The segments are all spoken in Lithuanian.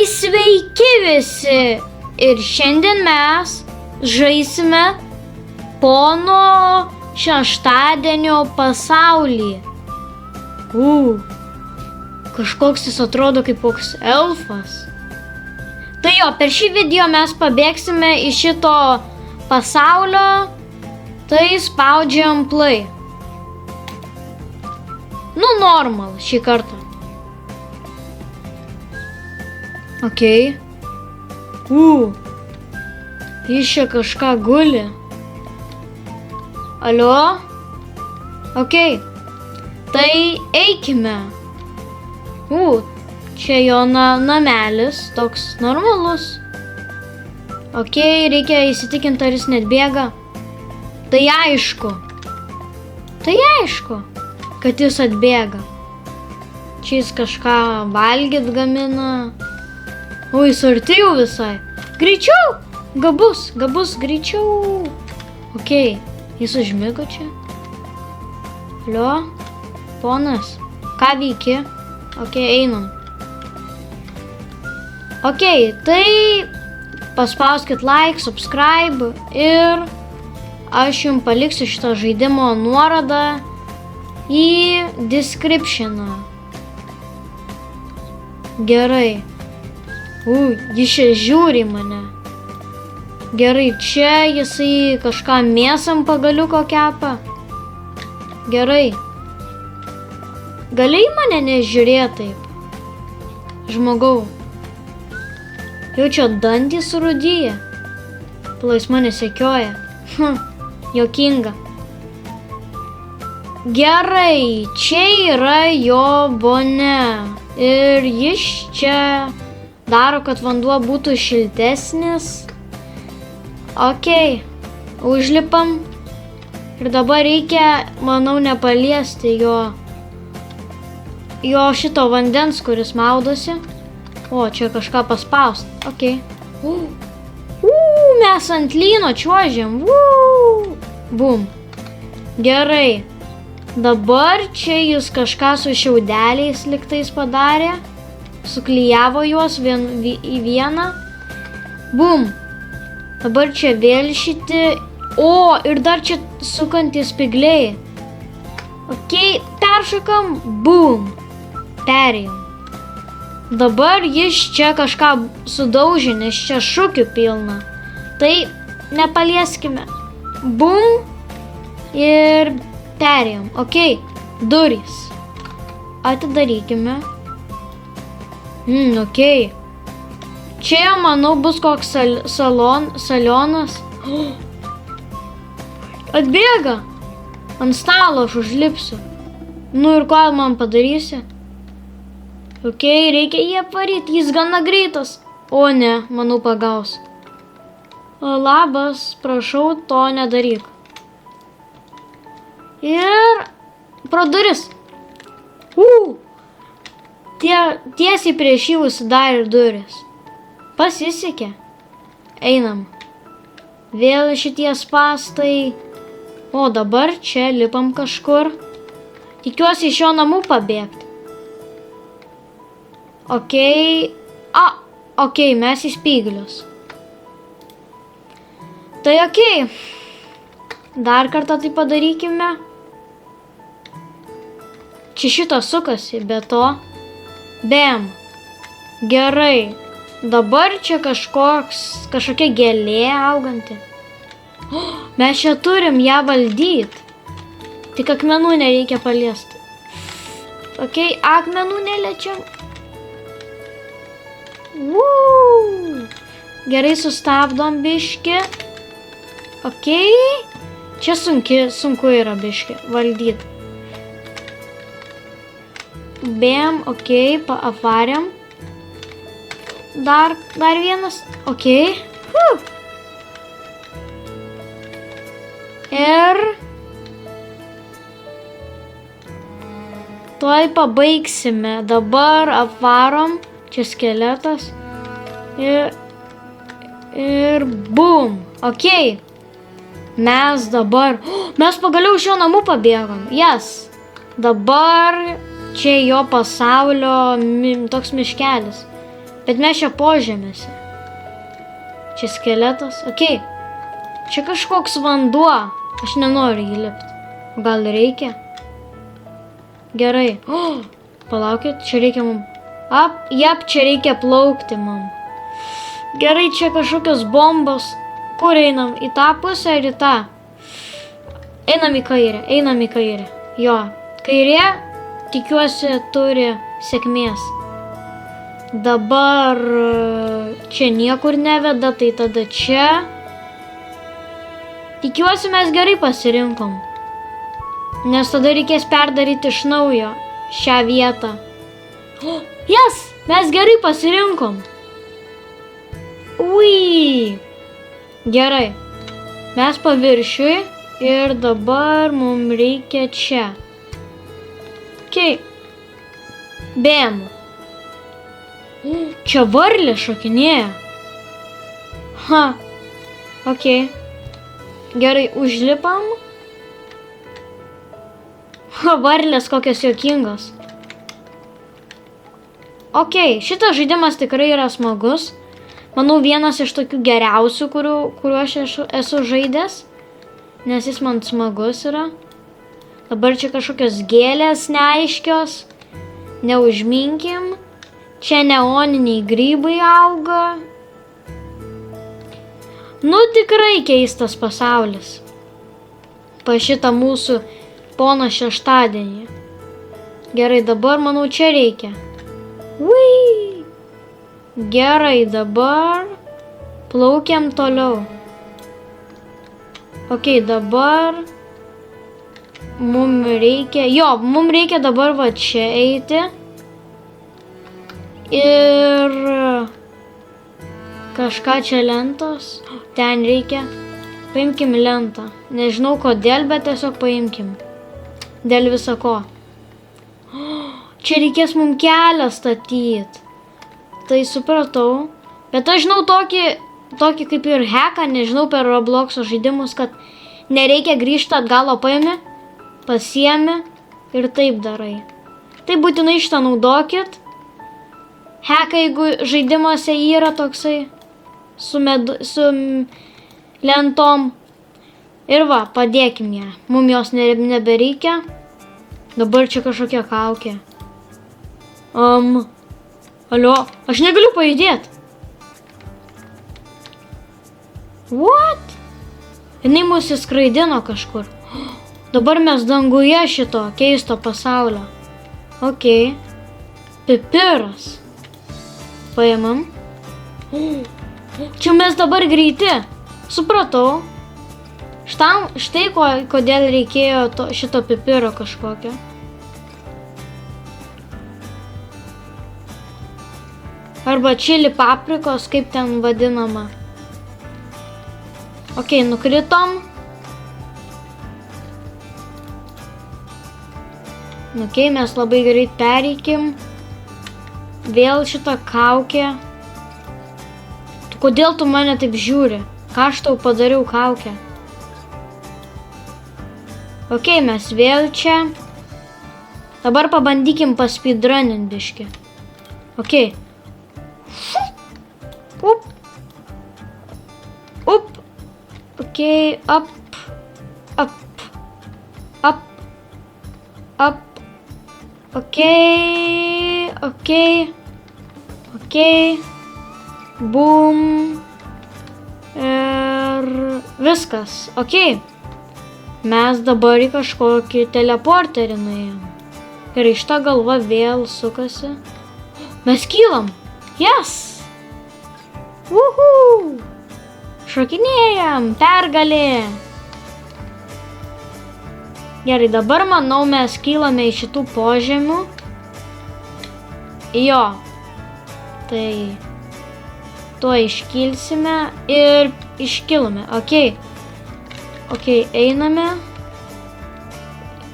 Tai sveiki visi ir šiandien mes žaisime pono šeštadienio pasaulį. Kažkoks jis atrodo kaip koks elfas. Tai jo, per šį video mes pabėgsime iš šito pasaulio, tai spaudžiam play. Normal šį kartą. Okei. Jis čia kažką guli. Alio? Okei. Tai eikime. Čia jo namelis, toks normalus. Okei, reikia įsitikinti, ar jis net bėga. Tai aišku, kad jis atbėga. Čia jis kažką valgyt gamina. Jis arti jau visai. Greičiau! Gabus, greičiau. Okei, jis užmigo čia. Alio, ponas, ką veiki? Okei, einam. Okei, tai paspauskit like, subscribe ir aš jums paliksiu šito žaidimo nuorodą į descriptioną. Gerai. Jis čia žiūri mane. Gerai, čia jisai kažką mėsam pagaliuko kepa. Gerai. Gali į mane nežiūrėti taip? Žmogau. Jau čia dantys surūdyja. Jis mane sekioja. Juokinga. Gerai, čia yra jo vonia. Ir jis čia daro, kad vanduo būtų šiltesnis. Okei, užlipam. Ir dabar reikia, manau, nepaliesti jo šito vandens, kuris maudosi. Čia kažką paspaust. Okei. Mes ant lyno čiuožiam. Bum. Gerai. Dabar čia jis kažką su šiaudeliais liktais padarė. Suklijavo juos į vieną. Bum. Dabar čia vėl šiti. Ir dar čia sukantys spygliai. Okei, peršokam. Bum. Perėjom. Dabar jis čia kažką sudaužė, nes čia šukių pilna. Tai nepalieskime. Bum. Ir perėjom. Okei, durys. Atidarykime. Okei. Čia, manau, bus koks salionas. Atbėga. Ant stalo aš užlipsiu. Ir ką man padarysi? Okei, reikia jį apvaryti. Jis gana greitas. Ne, manau, pagaus. Labas, prašau, to nedaryk. Ir pro duris. Tiesiai prieš jį užsidarė duris. Pasisekė. Einam. Vėl šitie spastai. Dabar čia lipam kažkur. Tikiuosi iš jo namų pabėgti. Okei, mes į spyglius. Tai okei. Dar kartą tai padarykime. Čia šito sukasi, be to. Bam. Gerai. Dabar čia kažkokia gėlė auganti. Mes čia turim ją valdyti. Tik akmenų nereikia paliesti. Okei, akmenų neliečiam. Gerai, sustabdom biškį. Okei. Čia sunku yra biškį valdyti. Bam, okei, apvarėm. Dar vienas. Okei. Ir tuoj pabaigsime. Dabar apvarom. Čia skeletas. Ir bum. Okei. Mes pagaliau iš jo namų pabėgom. Dabar čia jo pasaulio toks miškelis. Bet mes čia požemėse. Čia skeletas. Okei. Čia kažkoks vanduo. Aš nenoriu jį lipti. Gal reikia? Gerai. Palaukit, čia reikia mum. Jap, čia reikia plaukti mum. Gerai, čia kažkokios bombos. Kur einam? Į tą pusę ar į tą? Einam į kairę. Jo. Kairė, tikiuosi, turi sėkmės. Dabar čia niekur neveda, tai tada čia. Tikiuosi, mes gerai pasirinkom. Nes tada reikės perdaryti iš naujo šią vietą. Yes! Mes gerai pasirinkom. Ui! Gerai. Mes paviršiui ir dabar mums reikia čia. Okei. Bėm. Čia varlė šokinėja. Okei. Gerai, užlipam. Varlės kokios juokingos. Okei, šitas žaidimas tikrai yra smagus. Manau, vienas iš tokių geriausių, kuriuo aš esu žaidęs. Nes jis man smagus yra. Dabar čia kažkokios gėlės neaiškios. Neužminkim. Čia neoniniai grybai auga. Nu, tikrai keistas pasaulis. Pa šitą mūsų pono šeštadienį. Gerai, dabar, manau, čia reikia. Ui! Gerai, dabar plaukiam toliau. Okei, dabar mums reikia dabar va čia eiti. Ir kažką čia lentos. Ten reikia. Paimkim lentą. Nežinau kodėl, bet tiesiog paimkim. Dėl viso ko. Čia reikės mums kelią statyti. Tai supratau. Bet aš žinau tokį kaip ir hacką, nežinau per Robloxo žaidimus, kad nereikia grįžti atgal, o paimi, pasiemi ir taip darai. Tai būtinai šitą naudokit. Hacką, jeigu žaidimuose yra toksai su lentom. Ir va, padėkim ją. Mums jos nebereikia. Dabar čia kažkokia kaukė. Alio, aš negaliu pajudėti. What? Jinai mus įskraidino kažkur. Dabar mes danguje šito keisto pasaulio. Okei. Pipiras. Paimam. Čia mes dabar greiti. Supratau. Štai kodėl reikėjo šito pipiro kažkokio. Arba čili paprikos, kaip ten vadinama. Okei, nukritom. Okei, mes labai greit pereikim. Vėl šitą kaukę. Kodėl tu mane taip žiūri? Ką aš tau padariau kaukę? Okei, mes vėl čia. Dabar pabandykim paspeedrunint biškį. Okei. Up. Up. Okei, up. Up. Up. Up. Okei. Okei. Okei. Boom. Ir viskas. Okei. Mes dabar į kažkokį teleporterį nuėjom. Ir iš ta galva vėl sukasi. Mes kylam. Yes! Uhu! Šokinėjam. Pergalė. Gerai, dabar manau mes kylame į šitų požemių. Jo. Tai tuo iškilsime ir iškilome. Okei. Okei, einame.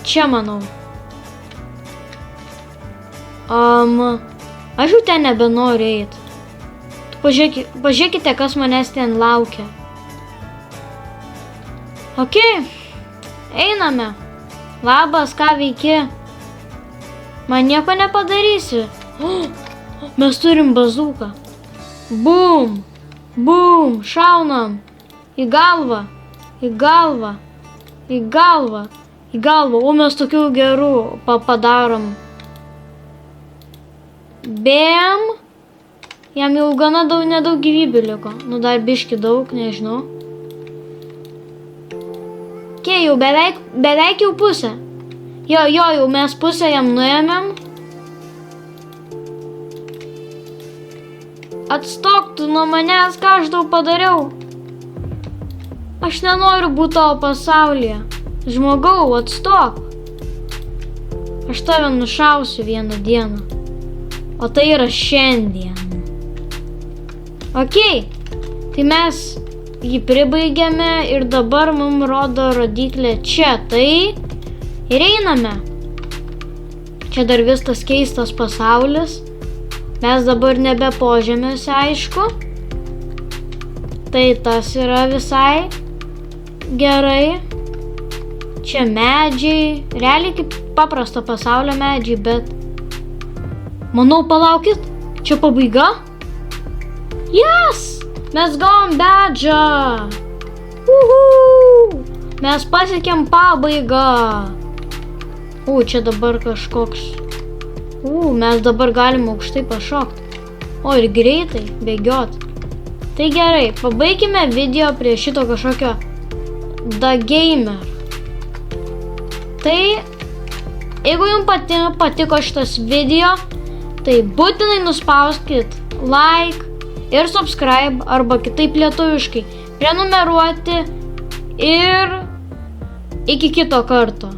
Čia, manau. Aš jau ten nebenoriu eiti. Pažiūrėkite, kas manęs ten laukia. Okei, einame. Labas, ką veiki? Man nieko nepadarysi. Mes turim bazūką. Bum, bum, šaunam. Į galvą, į galvą, į galvą, į galvą. O mes tokių gerų padarom. Bėm. Jam jau gana nedaug gyvybių liko. Nu dar biški daug, nežinau. Jau beveik jau pusę. Jau mes pusę jam nuėmėm. Atstok tu nuo manęs, ką aš tau padariau. Aš nenoriu būti tavo pasaulyje. Žmogau, atstok. Aš tave nušausiu vieną dieną. O tai yra šiandien. Okei, tai mes jį pribaigėme ir dabar mums rodo rodiklė čia. Tai ir einame. Čia dar vis tas keistas pasaulis. Mes dabar nebe požemiuose, aišku. Tai tas yra visai gerai. Čia medžiai. Realiai kaip paprasto pasaulio medžiai, bet... Manau, palaukit. Čia pabaiga? Yes! Mes gavom badžą. Mes pasiekėm pabaigą. Čia dabar kažkoks... mes dabar galim aukštai pašokti. O ir greitai bėgiot. Tai gerai, pabaikime video prie šito kažkokio The Gamer. Tai, jeigu jums patiko šitas video, tai būtinai nuspauskit like ir subscribe, arba kitaip lietuviškai prenumeruoti ir iki kito karto.